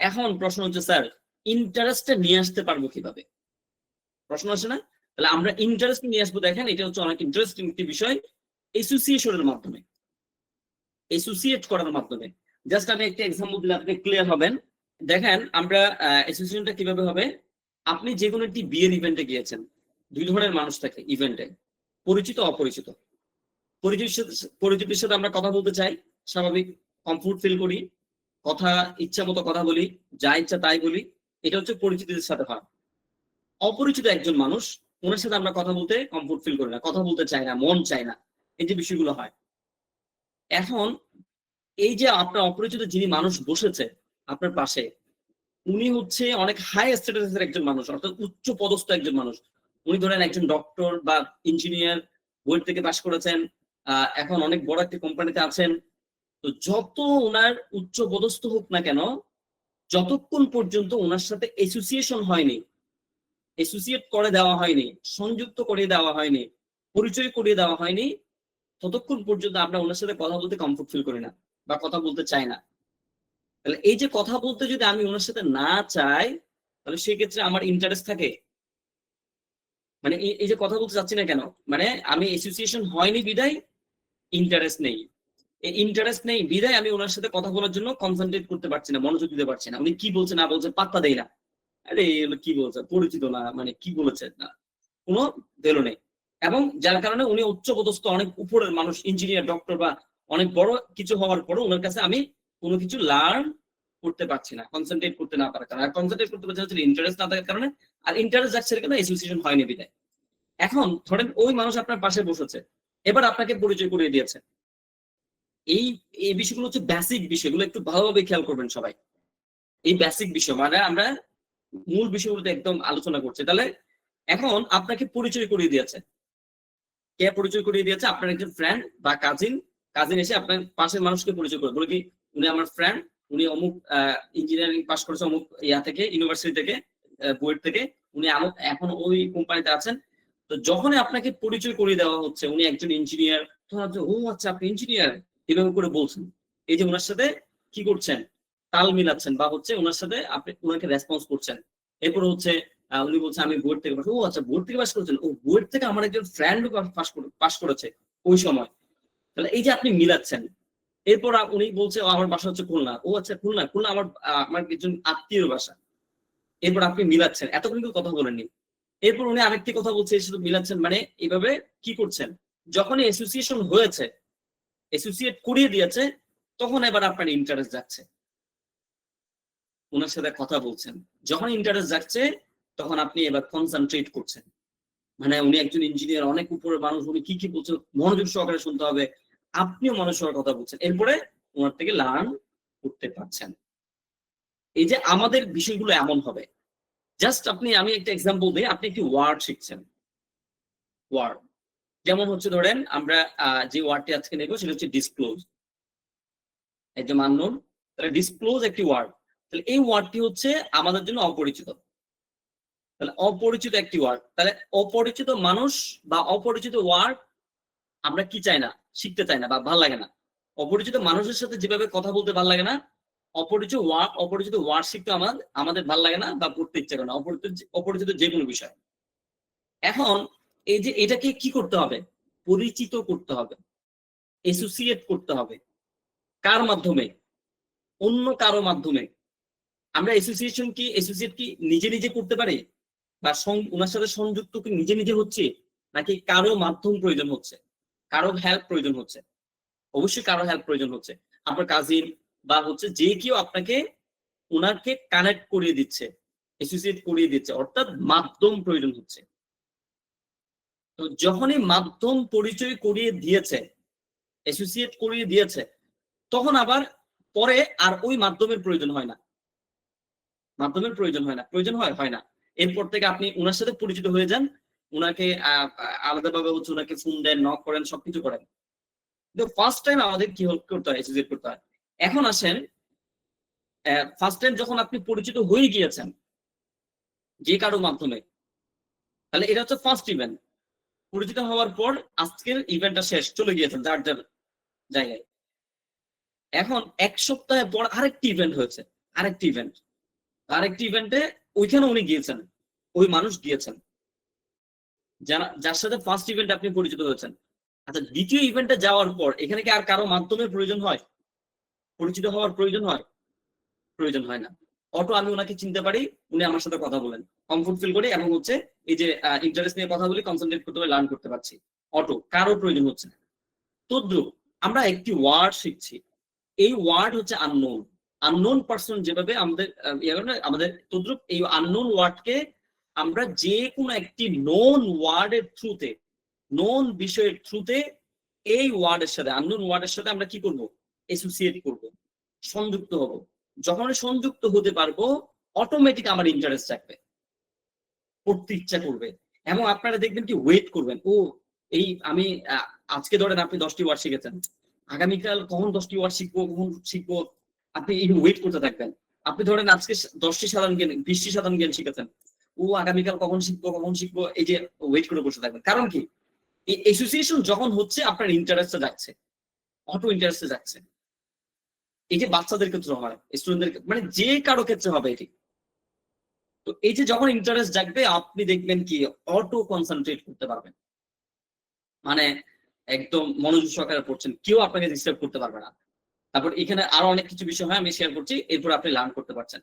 এখন প্রশ্ন হচ্ছে স্যার ইন্টারেস্টটা নিয়ে আসতে পারবো কিভাবে? প্রশ্ন আসে না? তাহলে আমরা ইন্টারেস্ট নিয়ে আসবো। দেখেন এটা হচ্ছে অনেক ইন্টারেস্টিং একটি বিষয়। অ্যাসোসিয়েশনের মাধ্যমে, অ্যাসোসিয়েট করার মাধ্যমে। জাস্ট আমি একটা এক্সাম্পল দিলে আপনি ক্লিয়ার হবেন। দেখেন আমরা অ্যাসোসিয়েশনটা কিভাবে হবে। আপনি যে কোনো একটি বিয়ের ইভেন্টে গিয়েছেন, দুই ধরনের মানুষ থাকে ইভেন্টে, পরিচিত অপরিচিত। পরিচিতের সাথে আমরা কথা বলতে চাই, স্বাভাবিক, কমফোর্ট ফিল করি, কথা ইচ্ছা মতো কথা বলি, যা ইচ্ছা তাই বলি, এটা হচ্ছে পরিচিতদের সাথে হয়। অপরিচিত একজন মানুষ, ওনার সাথে আমরা কথা বলতে কমফোর্ট ফিল করি না, কথা বলতে চাই না, মন চায় না, এই যে বিষয়গুলো হয়। এখন এই যে আপনার অপরিচিত যিনি মানুষ বসেছে আপনার পাশে, উনি হচ্ছে অনেক হাই স্ট্যাটাসের একজন মানুষ, অর্থাৎ উচ্চ পদস্থ একজন মানুষ। উনি ধরেন একজন ডক্টর বা ইঞ্জিনিয়ার, বই থেকে পাশ করেছেন, এখন অনেক বড় একটা কোম্পানিতে আছেন। তো যত ওনার উচ্চ পদস্থ হোক না কেন, যতক্ষণ পর্যন্ত ওনার সাথে অ্যাসোসিয়েশন হয়নি, অ্যাসোসিয়েট করে দেওয়া হয়নি, সংযুক্ত করে দেওয়া হয়নি, পরিচয় করিয়ে দেওয়া হয়নি, ততক্ষণ পর্যন্ত আমরা ওনার সাথে কথা বলতে কমফোর্ট ফিল করি না বা কথা বলতে চাই না। তাহলে এই যে কথা বলতে যদি আমি ওনার সাথে না চাই, তাহলে সেই ক্ষেত্রে আমার ইন্টারেস্ট থাকে। মানে এই যে কথা বলতে চাচ্ছি না কেন, মানে আমি অ্যাসোসিয়েশন হয়নি বিদায় ইন্টারেস্ট নেই। এই ইন্টারেস্ট নেই বিদায় আমি ওনার সাথে কথা বলার জন্য কনসেন্ট্রেট করতে পারছি না, মনোযোগ দিতে পারছি না। উনি কি বলছে না বলছে পাত্তা দেই না। আরে এগুলো কি বলছে, পরিচিত না, মানে কি বলেছে না, কোনো ভ্যালু নেই। এবং যার কারণে উনি উচ্চপদস্থ অনেক উপরের মানুষ, ইঞ্জিনিয়ার, ডক্টর বা অনেক বড় কিছু হওয়ার পরও ওনার কাছে আমি কোনো কিছু লার্ন করতে পারছি না, কনসেন্ট্রেট করতে না পারার কারণে। আর কনসেন্ট্রেট করতে পারছি না ইন্টারেস্ট না থাকার কারণে। আর ইন্টারেস্ট যাচ্ছে কেন, অ্যাসোসিয়েশন হয়নি বিদায়। এখন ধরেন ওই মানুষ আপনার পাশে বসেছে, এবার আপনাকে পরিচয় করিয়ে দিয়েছে। এই এই বিষয়গুলো হচ্ছে বেসিক বিষয়গুলো, একটু ভালোভাবে খেয়াল করবেন সবাই। এই বেসিক বিষয় মানে আমরা মূল বিষয়গুলোতে একদম আলোচনা করছি। তাহলে এখন আপনাকে পরিচয় করিয়ে দিয়েছে। কে পরিচয় করিয়ে দিয়েছে? আপনার একজন ফ্রেন্ড বা কাজিন। কাজিন এসে আপনার পাশের মানুষকে পরিচয় করে বলে কি, উনি আমার ফ্রেন্ড, উনি অমুক ইঞ্জিনিয়ারিং পাস করেছে অমুক ইয়া থেকে, ইউনিভার্সিটি থেকে, বুয়েট থেকে, উনি এখন ওই কোম্পানিতে আছেন। তো যখনই আপনাকে পরিচয় করিয়ে দেওয়া হচ্ছে উনি একজন ইঞ্জিনিয়ার, তখন আপনি ও আচ্ছা আপনি ইঞ্জিনিয়ার এভাবে করে বলছেন। এই যে ওনার সাথে কি করছেন, তাল মিলাচ্ছেন, বা হচ্ছে ওনার সাথে আপনি ওনাকে রেসপন্স করছেন। এরপর হচ্ছে উনি বলছে আমি বোর্ড থেকে পাস। ও আচ্ছা বোর্ড থেকে পাস করেছেন, ও বোর্ড থেকে আমার একজন ফ্রেন্ড পাস করেছে ওই সময়। তাহলে এই যে আপনি মিলাচ্ছেন। এরপর উনি বলছে আমার বাসা হচ্ছে খুলনা। ও আচ্ছা খুলনা, খুলনা আমার আমার একজন আত্মীয়র বাসা। এরপর আপনি মিলাচ্ছেন, এতক্ষণ কিন্তু কথা বলেননি। এরপর উনি আরেকটি কথা বলছে, শুধু মিলাচ্ছেন, মানে এইভাবে কি করছেন। যখনই অ্যাসোসিয়েশন হয়েছে, অ্যাসোসিয়েট করিয়ে দিয়েছে, তখন এবার আপনার ইন্টারেস্ট যাচ্ছে, ওনার সাথে কথা বলছেন। যখন ইন্টারেস্ট যাচ্ছে তখন আপনি এবার কনসেন্ট্রেট করছেন। মানে উনি একজন ইঞ্জিনিয়ার, অনেক উপরের মানুষ, উনি কি কি বলছে মনোযোগ সহকারে শুনতে হবে, আপনিও মনোযোগ সহকারে কথা বলছেন, এরপরে ওনার থেকে লার্ন করতে পারছেন। এই যে আমাদের বিষয়গুলো এমন হবে। জাস্ট আমি একটা এক্সাম্পল দিই, আপনি একটি ওয়ার্ড শিখছেন। ওয়ার্ড যেমন হচ্ছে ধরেন আমরা যে ওয়ার্ডটি আজকে নেব সেটা হচ্ছে ডিসক্লোজ, একদম আননোন। তাহলে ডিসক্লোজ একটি ওয়ার্ড। তাহলে এই ওয়ার্ডটি হচ্ছে আমাদের জন্য অপরিচিত। তাহলে অপরিচিত একটি ওয়ার্ড, তাহলে অপরিচিত মানুষ বা অপরিচিত ওয়ার্ড আমরা কি চাই না, শিখতে চাই না বা ভাল লাগে না। অপরিচিত মানুষের সাথে যেভাবে কথা বলতে ভাল লাগে না, অপরিচিত ওয়ার্ড শিখতে আমাদের ভাল লাগে না বা পড়তে ইচ্ছা করে না, অপরিচিত যে কোনো বিষয়। এখন এই যে এটাকে কি করতে হবে, পরিচিত করতে হবে, অ্যাসোসিয়েট করতে হবে। কার মাধ্যমে? অন্য কারো মাধ্যমে। আমরা অ্যাসোসিয়েট কি নিজে নিজে করতে পারি, বা ওনার সাথে সংযুক্ত কি নিজে নিজে হচ্ছে, নাকি কারো মাধ্যম প্রয়োজন হচ্ছে, কারো হেল্প প্রয়োজন হচ্ছে? অবশ্যই কারো হেল্প প্রয়োজন হচ্ছে। আপনার কাজিন বা হচ্ছে যে কেউ আপনাকে ওনাকে কানেক্ট করিয়ে দিচ্ছে, অ্যাসোসিয়েট করিয়ে দিচ্ছে, অর্থাৎ মাধ্যম প্রয়োজন হচ্ছে। তো যখনই মাধ্যম পরিচয় করিয়ে দিয়েছে, অ্যাসোসিয়েট করিয়ে দিয়েছে, তখন আবার পরে আর ওই মাধ্যমের প্রয়োজন হয় না। মাধ্যমের প্রয়োজন হয় না, প্রয়োজন হয় না। এরপর থেকে আপনি ওনার সাথে পরিচিত হয়ে যান, ওনাকে আলাদাভাবে হচ্ছে ওনাকে ফোন দেন, নক করেন, সবকিছু করেন। কিন্তু ফার্স্ট টাইম আমাদের কি করতে হয়, অ্যাসোসিয়েট করতে হয়। এখন আসেন, ফার্স্ট টাইম যখন আপনি পরিচিত হয়ে গিয়েছেন যে কারো মাধ্যমে, তাহলে এটা হচ্ছে ফার্স্ট ইভেন্ট। পরিচিত হওয়ার পর আজকের ইভেন্টটা শেষ, চলে গিয়েছেন যার যার জায়গায়। এখন এক সপ্তাহ পর আরেকটি ইভেন্ট হয়েছে, আরেকটি ইভেন্ট। আরেকটি ইভেন্টে ওইখানে উনি গিয়েছেন, ওই মানুষ গিয়েছেন, যার সাথে ফার্স্ট ইভেন্টে আপনি পরিচিত হয়েছেন। আচ্ছা, দ্বিতীয় ইভেন্টে যাওয়ার পর এখানে কি আর কারো মাধ্যমের প্রয়োজন হয়, পরিচিত হওয়ার প্রয়োজন হয়? প্রয়োজন হয় না। অটো আমি ওনাকে চিনতে পারি, উনি আমার সাথে কথা বলেন, কমফোর্ট ফিল করি, এবং হচ্ছে এই যে ইন্টারেস্ট নিয়ে কথা বলি, কনসেন্ট্রেট করতে পারি, লার্ন করতে পারছি। অটো, কারো প্রয়োজন হচ্ছে না। তদ্রুপ আমরা একটি ওয়ার্ড শিখছি, এই ওয়ার্ড হচ্ছে আননোন। আননোন পার্সন যেভাবে আমাদের আমাদের তদ্রুপ এই আননোন ওয়ার্ডকে আমরা যে কোনো একটি নোন ওয়ার্ডের থ্রুতে, নোন বিষয়ের থ্রুতে এই ওয়ার্ডের সাথে, আননোন ওয়ার্ডের সাথে আমরা কি করব, অ্যাসোসিয়েট করব, সংযুক্ত হব। যখন সংযুক্ত হতে পারবো, অটোমেটিক আমার ইন্টারেস্ট থাকবে, পড়তে ইচ্ছা করবে, এবং আপনারা দেখবেন কি ওয়েট করবেন, ও এই আমি আজকে ধরেন আপনি 10টি ওয়ার্ড শিখেছেন, আগামীকাল কখন 10টি ওয়ার্ড শিখবো, কখন শিখবো, আপনি এই ওয়েট করতে থাকবেন। আপনি ধরেন আজকে 10টি সাধারণ জ্ঞান, 20টি সাধারণ জ্ঞান শিখেছেন, ও আগামীকাল কখন শিখবো, কখন শিখবো, এই যে ওয়েট করে বসে থাকবেন। কারণ কি, এই অ্যাসোসিয়েশন যখন হচ্ছে আপনার ইন্টারেস্টে যাচ্ছে, অটো ইন্টারেস্টে যাচ্ছে। এই যে বাচ্চাদের ক্ষেত্রে হয়, স্টুডেন্টদের, মানে যে কারো ক্ষেত্রে হবে এটি। তো এই যে যখন ইন্টারেস্ট জাগবে, আপনি দেখবেন কি অটো কনসেন্ট্রেট করতে পারবেন, মানে একদম মনোযোগ সহকারে পড়ছেন, কেউ আপনাকে ডিস্টার্ব করতে পারবে না। তারপর এখানে আরো অনেক কিছু বিষয় হয়, আমি শেয়ার করছি, এরপর আপনি লার্ন করতে পারছেন।